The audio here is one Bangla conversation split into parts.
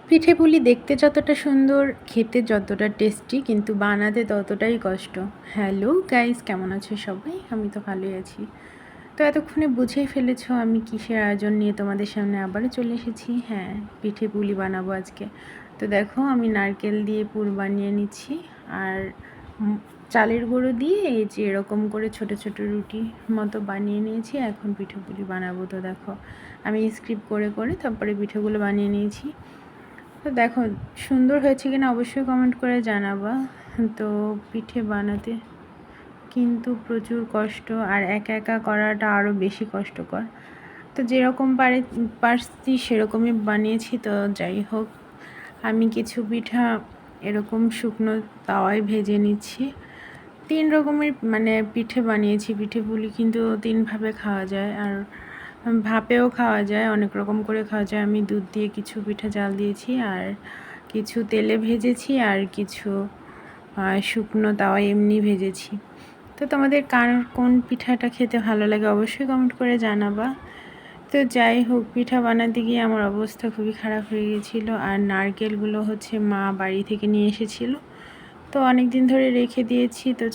পিঠে পুলি দেখতে যতটা সুন্দর, খেতে যতটা টেস্টি, কিন্তু বানাতে ততটাই কষ্ট। হ্যালো গাইস, কেমন আছো সবাই? আমি তো ভালোই আছি। তো এতক্ষণে বুঝেই ফেলেছো আমি কিসের আয়োজন নিয়ে তোমাদের সামনে আবারও চলে এসেছি। হ্যাঁ, পিঠে পুলি বানাবো আজকে। তো দেখো, আমি নারকেল দিয়ে পুর বানিয়ে নিচ্ছি, আর চালের গুঁড়ো দিয়ে এই যে এরকম করে ছোট ছোট রুটি মতো বানিয়ে নিয়েছি। এখন পিঠে পুলি বানাবো। তো দেখো, আমি স্ক্রিপ্ট করে করে তারপরে পিঠেগুলো বানিয়ে নিয়েছি। তো দেখো, সুন্দর হয়েছে কিনা অবশ্যই কমেন্ট করে জানাবা। তো পিঠে বানাতে কিন্তু প্রচুর কষ্ট, আর একা একা করাটা আরও বেশি কষ্টকর। তো যেরকম পারছি সেরকমই বানিয়েছি। তো যাই হোক, আমি কিছু পিঠা এরকম শুকনো তাওয়ায় ভেজে নিচ্ছি। 3 রকমের পিঠে বানিয়েছি। পিঠে পুলি কিন্তু 3 ভাবে খাওয়া যায়, আর ভাপেও খাওয়া যায়, অনেক রকম করে খাওয়া যায়। আমি দুধ দিয়ে কিছু পিঠা জাল দিয়েছি, আর কিছু তেলে ভেজেছি, আর কিছু শুকনো তাওয়ায় এমনি ভেজেছি। তো তোমাদের কার কোন পিঠাটা খেতে ভালো লাগে অবশ্যই কমেন্ট করে জানাবা। তো যাই হোক, পিঠা বানাতে গিয়ে আমার অবস্থা খুবই খারাপ হয়ে গেছিলো। আর নারকেলগুলো হচ্ছে মা বাড়ি থেকে নিয়ে এসেছিলো, তো অনেক দিন ধরে রেখে দিয়েছি। তো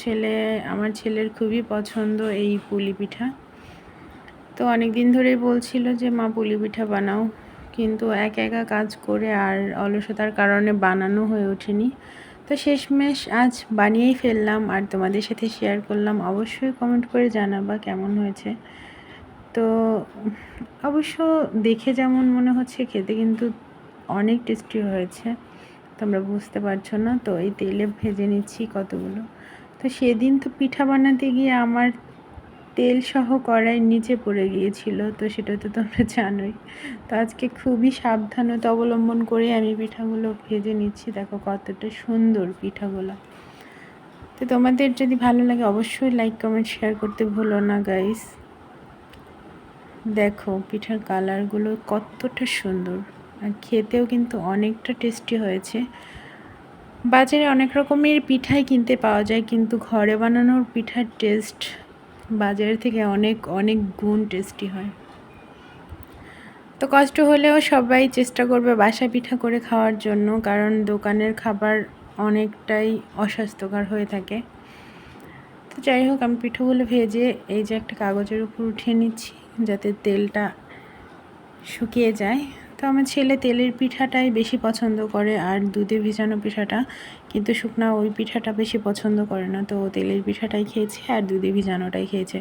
আমার ছেলের খুবই পছন্দ এই পুলি পিঠা। তো অনেক দিন ধরেই বলছিল যে মা পুলি পিঠা বানাও, কিন্তু একা একা কাজ করে আর অলসতার কারণে বানানো হয়ে ওঠেনি। তো শেষমেশ আজ বানিয়েই ফেললাম, আর তোমাদের সাথে শেয়ার করলাম। অবশ্যই কমেন্ট করে জানাবা কেমন হয়েছে। তো অবশ্য দেখে যেমন মনে হচ্ছে, খেতে কিন্তু অনেক টেস্টি হয়েছে। তোমরা বুঝতে পারছো না। তো এই তেলে ভেজে নিচ্ছি কতগুলো। তো সেদিন তো পিঠা বানাতে গিয়ে আমার তেল সহ কড়াই নিচে পড়ে গিয়েছিল, তো সেটা তো তোমরা জানোই। তো আজকে খুবই সাবধানতা অবলম্বন করে আমি পিঠাগুলো ভেজে নিচ্ছি। দেখো কতটা সুন্দর পিঠাগুলো। তো তোমাদের যদি ভালো লাগে অবশ্যই লাইক কমেন্ট শেয়ার করতে ভুলো না গাইস। দেখো পিঠার কালারগুলো কতটা সুন্দর, আর খেতেও কিন্তু অনেকটা টেস্টি হয়েছে। বাজারে অনেক রকমের পিঠাই কিনতে পাওয়া যায়, কিন্তু ঘরে বানানোর পিঠার টেস্ট বাজারের থেকে অনেক অনেক গুণ টেস্টি হয়। তো কষ্ট হলেও সবাই চেষ্টা করবে বাসা পিঠা করে খাওয়ার জন্য, কারণ দোকানের খাবার অনেকটাই অস্বাস্থ্যকর হয়ে থাকে। তো যাই হোক, আমি পিঠাগুলো ভেজে এই যে একটা কাগজের উপর উঠিয়ে নিচ্ছি, যাতে তেলটা শুকিয়ে যায়। তো আমার ছেলে তেলের পিঠাটাই বেশি পছন্দ করে, আর দুধে ভেজানো পিঠাটা কিন্তু শুকনা ওই পিঠাটা বেশি পছন্দ করে না। তো তেলের পিঠাটাই খেয়েছে, আর দুধে ভেজানোটাই খেয়েছে।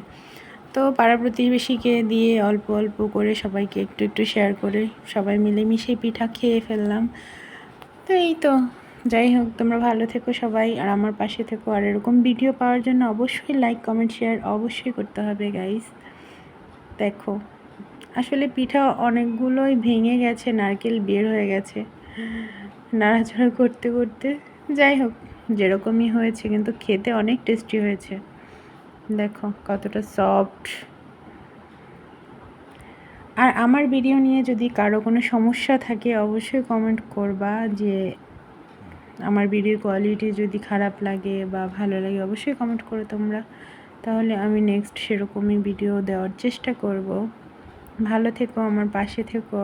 তো পাড়া প্রতিবেশীকে দিয়ে অল্প অল্প করে সবাইকে একটু একটু শেয়ার করে সবাই মিলেমিশে পিঠা খেয়ে ফেললাম। তো এই তো, যাই হোক, তোমরা ভালো থেকো সবাই, আর আমার পাশে থেকো। আর এরকম ভিডিও পাওয়ার জন্য অবশ্যই লাইক কমেন্ট শেয়ার অবশ্যই করতে হবে গাইস। দেখো, আসলে পিঠা অনেকগুলোই ভেঙে গেছে, নারকেল বের হয়ে গেছে নাড়াচাড়া করতে করতে। যাই হোক, যেরকমই হয়েছে কিন্তু খেতে অনেক টেস্টি হয়েছে। দেখো কতটা সফট। আর আমার ভিডিও নিয়ে যদি কারো কোনো সমস্যা থাকে অবশ্যই কমেন্ট করবা, যে আমার ভিডিওর কোয়ালিটি যদি খারাপ লাগে বা ভালো লাগে অবশ্যই কমেন্ট করো তোমরা, তাহলে আমি নেক্সট সেরকমই ভিডিও দেওয়ার চেষ্টা করব। ভালো থেকো, আমার পাশে থেকো।